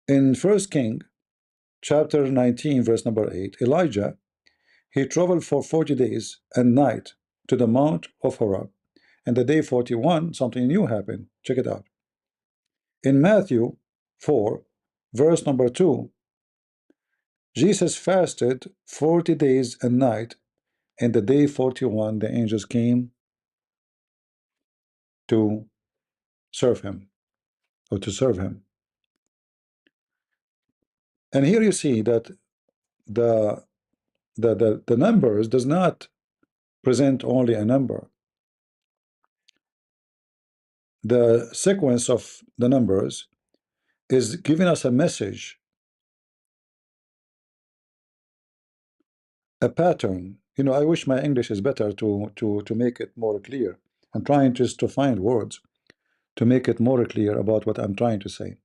In First King, chapter 19, verse number 8, Elijah, he traveled for 40 days and night to the Mount of Horeb. And the day 41, something new happened. Check it out. In Matthew 4, verse number 2, Jesus fasted 40 days and night, and the day 41, the angels came to serve him, or to serve him. And here you see that the the numbers does not present only a number. The sequence of the numbers is giving us a message, a pattern. You know, I wish my English is better to make it more clear. I'm trying just to find words to make it more clear about what I'm trying to say.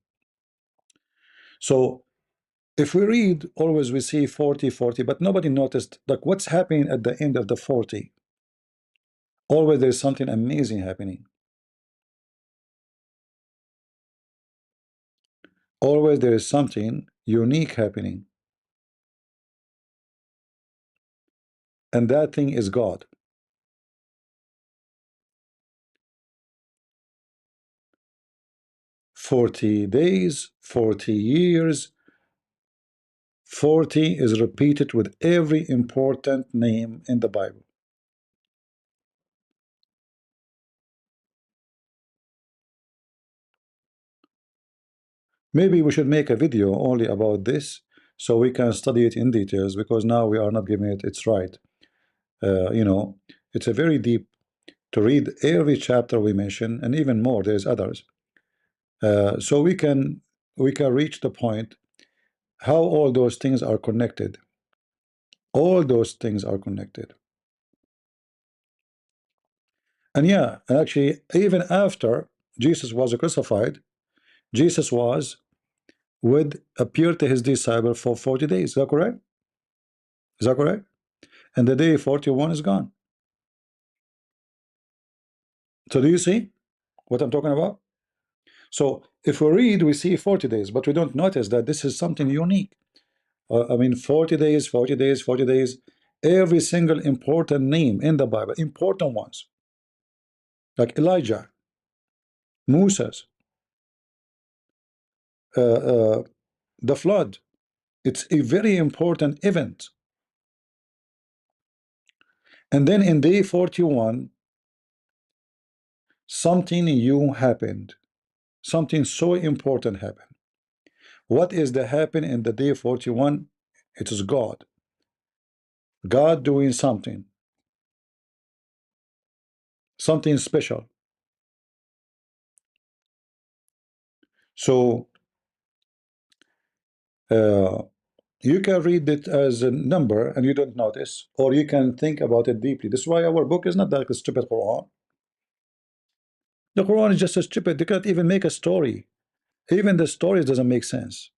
So if we read, always we see 40, 40, but nobody noticed like what's happening at the end of the 40. Always there's something amazing happening. Always there is something unique happening. And that thing is God. 40 days, 40 years, 40 is repeated with every important name in the Bible. Maybe we should make a video only about this so we can study it in details, because now we are not giving it its right. You know, it's a very deep to read every chapter we mention, and even more, there's others. So we can reach the point how all those things are connected. All those things are connected. And yeah, actually, even after Jesus was crucified, Jesus would appear to his disciple for 40 days. Is that correct? Is that correct? And the day 41 is gone. So do you see what I'm talking about? So if we read, we see 40 days, but we don't notice that this is something unique. I mean, 40 days, 40 days, 40 days. Every single important name in the Bible, important ones, like Elijah, Moses, the flood. It's a very important event. And then in day 41, something new happened. Something so important happened. What is the happen in the day 41? It is God. God doing something. Something special. So you can read it as a number and you don't notice, or you can think about it deeply. This is why our book is not like a stupid Quran. The Quran is just so stupid. They can't even make a story. Even the stories doesn't make sense.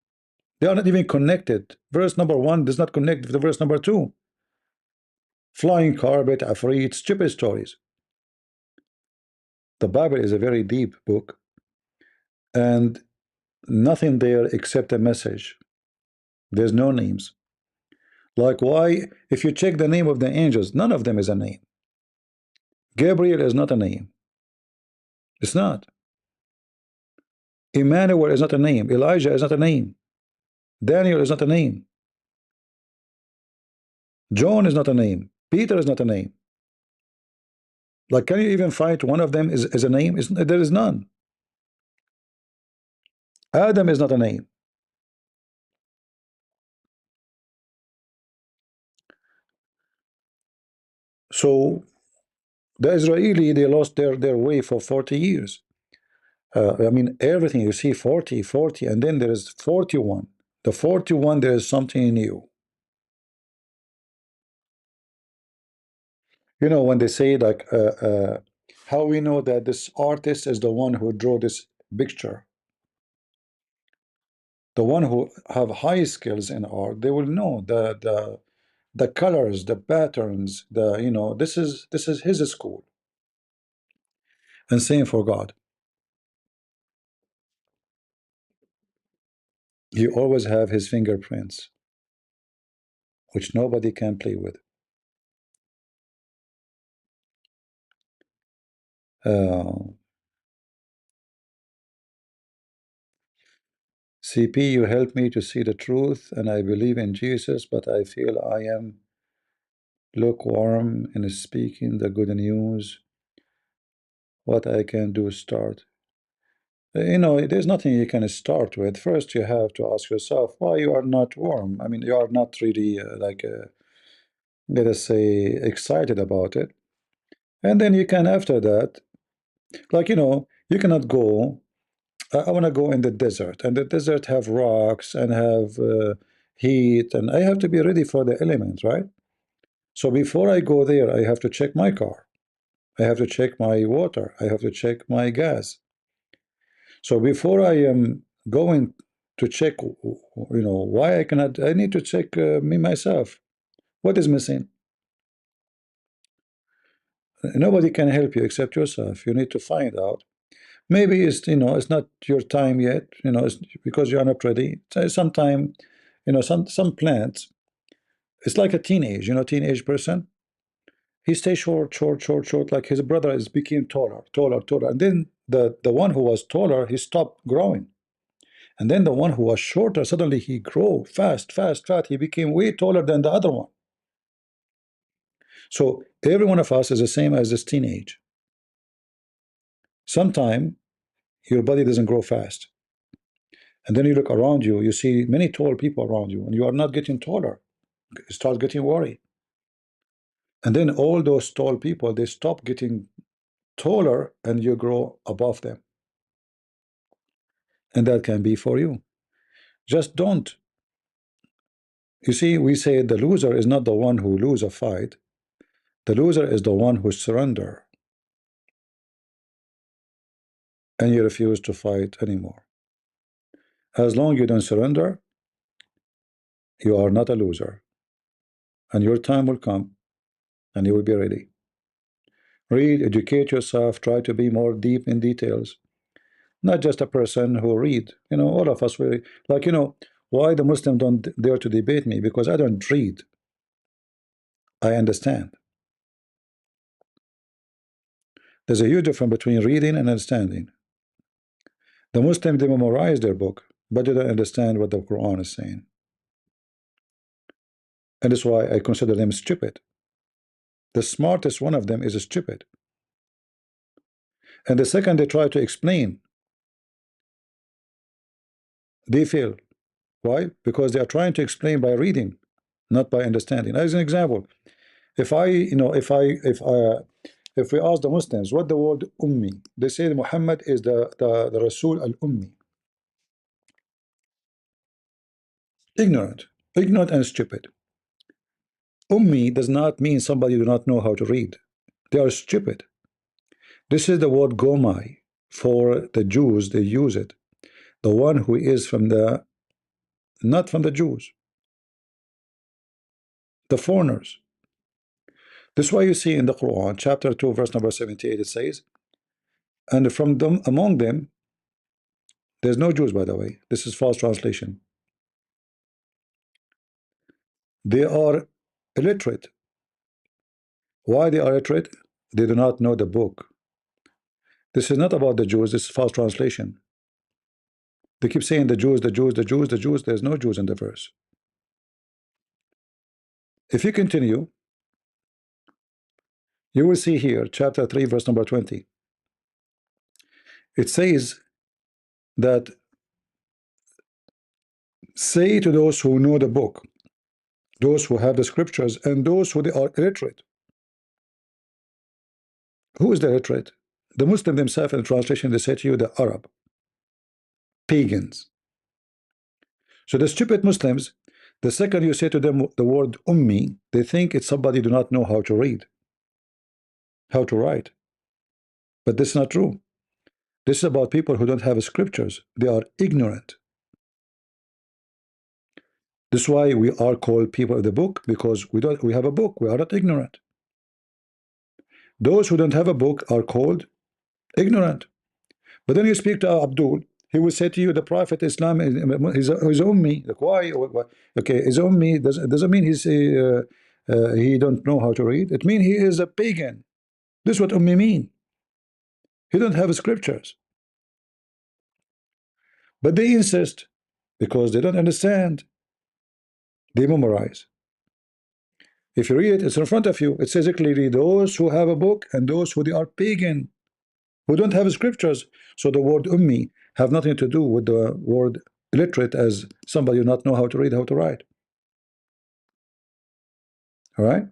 They are not even connected. Verse number 1 does not connect with the verse number 2. Flying carpet, afraid, stupid stories. The Bible is a very deep book, and nothing there except a message. There's no names. Like, why? If you check the name of the angels, none of them is a name. Gabriel is not a name. It's not. Emmanuel is not a name. Elijah is not a name. Daniel is not a name. John is not a name. Peter is not a name. Like, can you even find one of them is a name? There is none. Adam is not a name. So the Israeli, they lost their way for 40 years. I mean, everything you see 40, 40, and then there is 41. The 41, there is something new. You know, when they say like, how we know that this artist is the one who drew this picture, the one who have high skills in art, they will know the colors, the patterns, the this is his school. And same for God. You always have his fingerprints, which nobody can play with. CP, you help me to see the truth, and I believe in Jesus, but I feel I am lukewarm in speaking the good news. What I can do, start. There's nothing you can start with. First, you have to ask yourself why you are not warm. I mean, you are not really let us say, excited about it. And then you can, after that, you cannot go. I want to go in the desert, and the desert have rocks and have heat, and I have to be ready for the elements, right? So before I go there, I have to check my car. I have to check my water. I have to check my gas. So before I am going to check, why I cannot, I need to check me myself. What is missing? Nobody can help you except yourself. You need to find out. Maybe it's not your time yet. It's because you are not ready. Sometime, some plants. It's like a teenage person. He stays short, short, short, short. Like his brother is became taller, taller, taller, and then the one who was taller, he stopped growing. And then the one who was shorter, suddenly he grew fast, fast, fast. He became way taller than the other one. So every one of us is the same as this teenage. Sometime your body doesn't grow fast. And then you look around you, you see many tall people around you, and you are not getting taller. You start getting worried. And then all those tall people, they stop getting taller and you grow above them. And that can be for you. Just don't. You see, we say the loser is not the one who lose a fight. The loser is the one who surrender and you refuse to fight anymore. As long as you don't surrender, you are not a loser. And your time will come and you will be ready. Read, educate yourself, try to be more deep in details. Not just a person who read. All of us will, why the Muslim don't dare to debate me? Because I don't read. I understand. There's a huge difference between reading and understanding. The Muslims, they memorize their book, but they don't understand what the Quran is saying. And that's why I consider them stupid. The smartest one of them is stupid. And the second they try to explain, they fail. Why? Because they are trying to explain by reading, not by understanding. As an example, if we ask the Muslims what the word ummi, they say Muhammad is the Rasul al-Ummi. Ignorant and stupid. Ummi does not mean somebody who do not know how to read. They are stupid. This is the word gomai. For the Jews, they use it. The one who is not from the Jews, the foreigners. This is why you see in the Quran, chapter 2, verse number 78, it says, and from them, among them, there's no Jews, by the way. This is false translation. They are illiterate. Why they are illiterate? They do not know the book. This is not about the Jews. This is false translation. They keep saying the Jews, the Jews, the Jews, the Jews. There's no Jews in the verse. If you continue, you will see here, chapter 3, verse number 20. It says that say to those who know the book, those who have the scriptures, and those who they are illiterate. Who is the illiterate? The Muslim themselves in the translation, they say to you, the Arab, pagans. So the stupid Muslims, the second you say to them the word ummi, they think it's somebody do not know how to read, how to write. But this is not true. This is about people who don't have scriptures. They are ignorant. This is why we are called people of the book, because we have a book. We are not ignorant. Those who don't have a book are called ignorant. But then you speak to Abdul, He will say to you, the Prophet Islam is ummi. Like, why? Okay, is ummi doesn't mean he don't know how to read. It means he is a pagan. This is what ummi mean. He don't have scriptures, but they insist because they don't understand. They memorize. If you read it, it's in front of you. It says clearly those who have a book and those who they are pagan, who don't have scriptures. So the word ummi have nothing to do with the word illiterate, as somebody who not know how to read, how to write. All right.